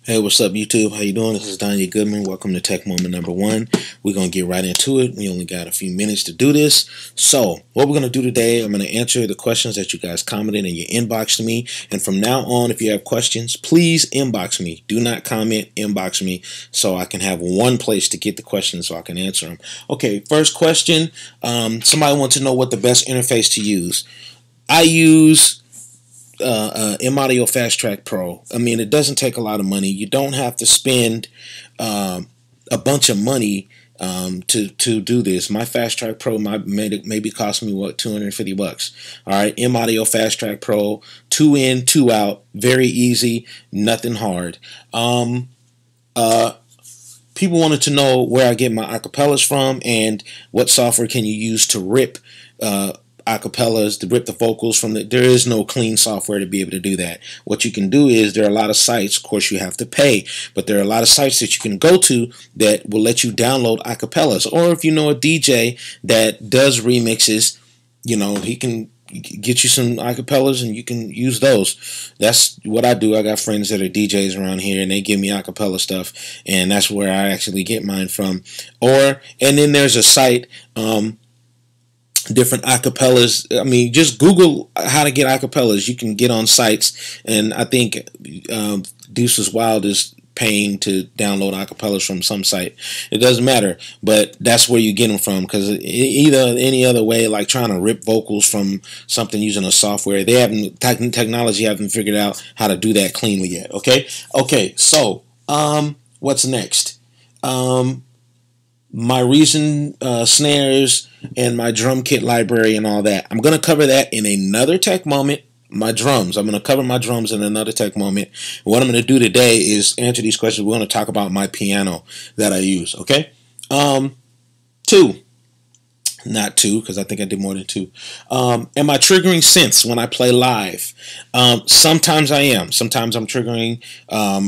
Hey, what's up, YouTube? How you doing? This is Donyea Goodman. Welcome to Tech Moment number 1. We're going to get right into it. We only got a few minutes to do this. So, what we're going to do today, I'm going to answer the questions that you guys commented in your inbox to me. And from now on, if you have questions, please inbox me. Do not comment, inbox me, so I can have one place to get the questions so I can answer them. Okay, first question. Somebody wants to know what the best interface to use. I use M-Audio Fast Track Pro. I mean, it doesn't take a lot of money. You don't have to spend a bunch of money to do this. My Fast Track Pro maybe cost me what, $250. All right, M-Audio Fast Track Pro, 2 in, 2 out, very easy, nothing hard. People wanted to know where I get my acapellas from and what software can you use to rip acapellas, to rip the vocals from there is no clean software to be able to do that. What you can do is, there are a lot of sites, of course you have to pay, but there are a lot of sites that you can go to that will let you download acapellas. Or if you know a DJ that does remixes, you know, he can get you some acapellas and you can use those. That's what I do. I got friends that are DJs around here and they give me acapella stuff, and that's where I actually get mine from. And then there's a site, different acapellas. I mean, just Google how to get acapellas. You can get on sites, and I think Deuces Wild is paying to download acapellas from some site. It doesn't matter, but that's where you get them from, because either any other way, like trying to rip vocals from something using a software, they haven't, technology haven't figured out how to do that cleanly yet. Okay, so what's next? My Reason snares and my drum kit library and all that. I'm going to cover that in another tech moment. My drums. I'm going to cover my drums in another tech moment. What I'm going to do today is answer these questions. We're going to talk about my piano that I use. Okay. Not two, because I think I did more than 2. Am I triggering synths when I play live? Sometimes I am. Sometimes I'm triggering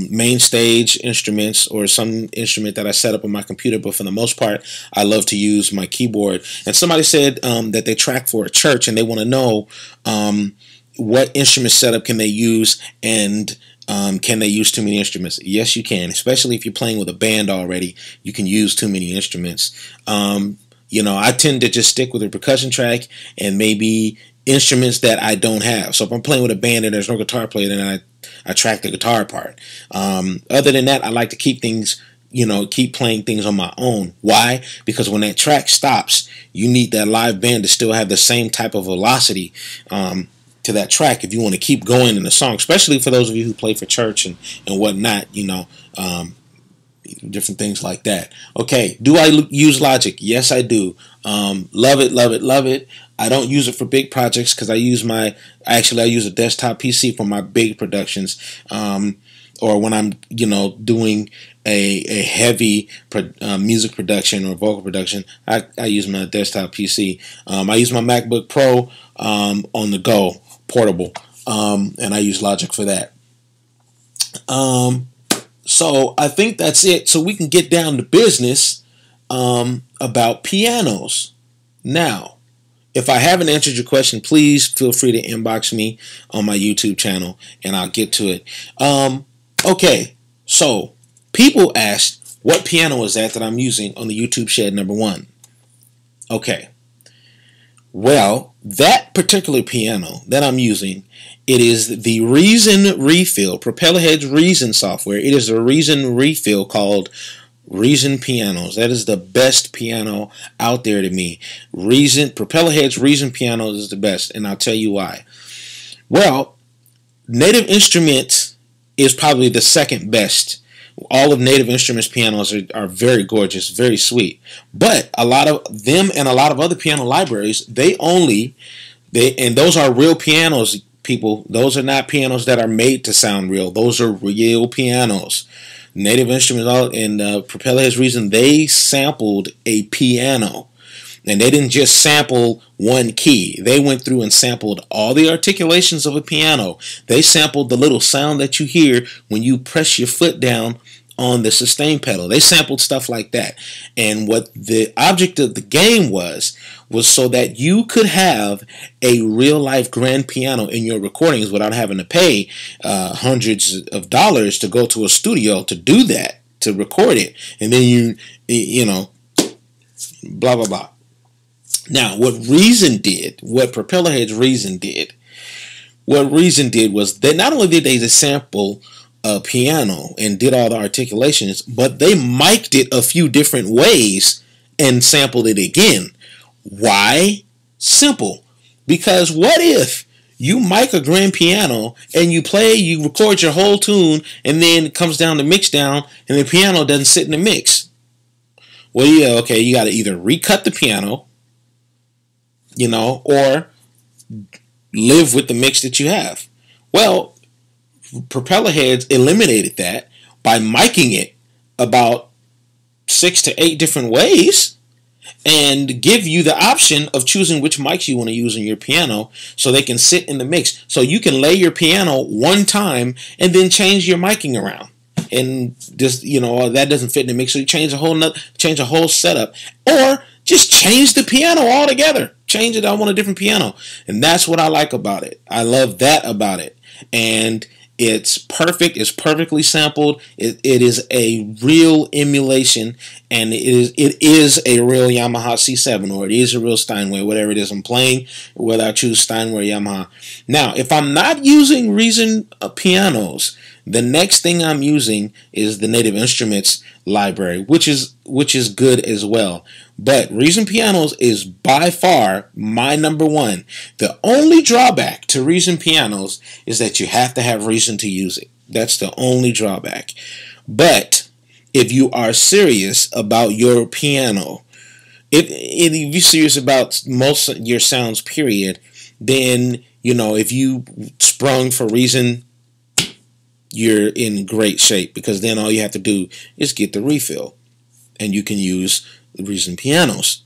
main stage instruments or some instrument that I set up on my computer, but for the most part, I love to use my keyboard. And somebody said that they track for a church and they want to know what instrument setup can they use, and can they use too many instruments? Yes, you can, especially if you're playing with a band already. You can use too many instruments. You know, I tend to just stick with a percussion track and maybe instruments that I don't have. So if I'm playing with a band and there's no guitar player, then I track the guitar part. Other than that, I like to keep things, keep playing things on my own. Why? Because when that track stops, you need that live band to still have the same type of velocity to that track if you want to keep going in the song, especially for those of you who play for church and whatnot, different things like that. Okay, do I use Logic? Yes, I do. Love it, love it, love it. I don't use it for big projects because I use a desktop PC for my big productions, or when I'm doing a heavy music production or vocal production. I use my desktop PC. I use my MacBook Pro on the go, portable, and I use Logic for that. So I think that's it. So we can get down to business about pianos. Now, if I haven't answered your question, please feel free to inbox me on my YouTube channel and I'll get to it. Okay, so people asked, what piano is that I'm using on the YouTube Shed number 1? Okay, well, that particular piano that I'm using, it is the Reason Refill, Propellerhead's Reason software. It is a Reason Refill called Reason Pianos. That is the best piano out there to me. Propellerhead's Reason Pianos is the best, and I'll tell you why. Well, Native Instruments is probably the second best. All of Native Instruments pianos are very gorgeous, very sweet. But a lot of them and a lot of other piano libraries, and those are real pianos, people. Those are not pianos that are made to sound real. Those are real pianos. Native Instruments and Propellerhead's Reason, they sampled a piano. And they didn't just sample one key. They went through and sampled all the articulations of a piano. They sampled the little sound that you hear when you press your foot down on the sustain pedal. They sampled stuff like that. And what the object of the game was so that you could have a real life grand piano in your recordings without having to pay hundreds of dollars to go to a studio to do that, to record it. And then you know, blah, blah, blah. Now, what Propellerhead's Reason did was that not only did they sample a piano and did all the articulations, but they mic'd it a few different ways and sampled it again. Why? Simple. Because what if you mic a grand piano and you record your whole tune, and then it comes down to mix down and the piano doesn't sit in the mix? Well, yeah, okay, you got to either recut the piano, or live with the mix that you have. Well, Propellerheads eliminated that by miking it about 6 to 8 different ways and give you the option of choosing which mics you want to use in your piano so they can sit in the mix. So you can lay your piano one time and then change your miking around. And just, that doesn't fit in the mix, so you change a whole setup, or just change the piano altogether. Change it. I want a different piano, and that's what I like about it. I love that about it, and it's perfect. It's perfectly sampled. It is a real emulation, and it is a real Yamaha C7, or it is a real Steinway, whatever it is I'm playing, whether I choose Steinway or Yamaha. Now, if I'm not using Reason pianos, the next thing I'm using is the Native Instruments library, which is good as well. But Reason pianos is by far my number one. The only drawback to Reason pianos is that you have to have reason to use it. That's the only drawback. But if you are serious about your piano, if you're serious about most of your sounds, period, then, if you sprung for Reason, you're in great shape, because then all you have to do is get the refill and you can use the Reason pianos.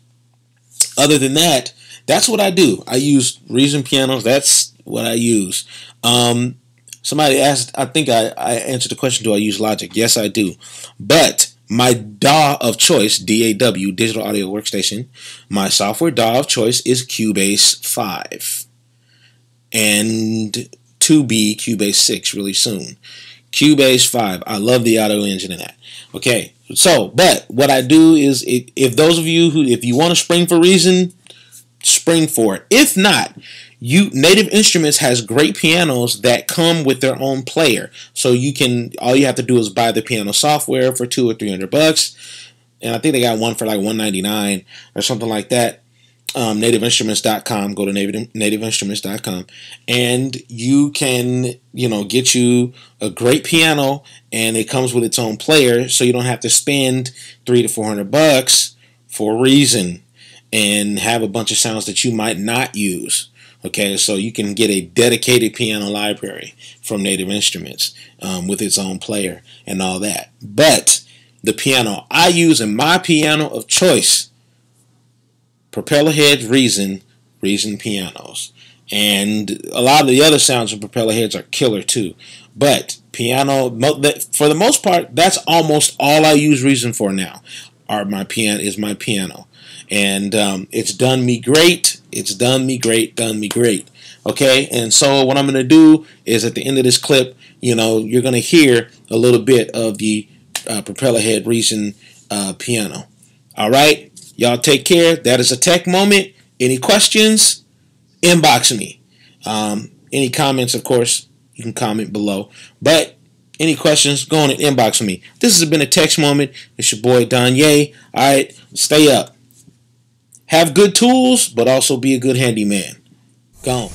Other than that, that's what I do. I use Reason pianos. That's what I use. Somebody asked, I think I answered the question, do I use Logic? Yes, I do. But my DAW of choice, DAW, Digital Audio Workstation, my software DAW of choice is Cubase 5. And to be Cubase 6 really soon. Cubase 5. I love the audio engine in that. Okay, so, but what I do is, if those of you if you want to spring for Reason, spring for it. If not, Native Instruments has great pianos that come with their own player. So all you have to do is buy the piano software for $200 or $300. And I think they got one for like $199 or something like that. NativeInstruments.com. Go to NativeInstruments.com, and you can, get you a great piano, and it comes with its own player, so you don't have to spend $300 to $400 for Reason and have a bunch of sounds that you might not use. Okay, so you can get a dedicated piano library from Native Instruments with its own player and all that. But the piano I use in my piano of choice, Propellerhead Reason pianos. And a lot of the other sounds of Propellerheads are killer too. But piano, for the most part, that's almost all I use Reason for now. My piano. And it's done me great. It's done me great. Okay, and so what I'm going to do is, at the end of this clip, you're going to hear a little bit of the Propellerhead Reason piano. All right? Y'all take care. That is a tech moment. Any questions? Inbox me. Any comments, of course, you can comment below. But any questions, go on and inbox me. This has been a text moment. It's your boy Donyea. All right, stay up. Have good tools, but also be a good handyman. Gone.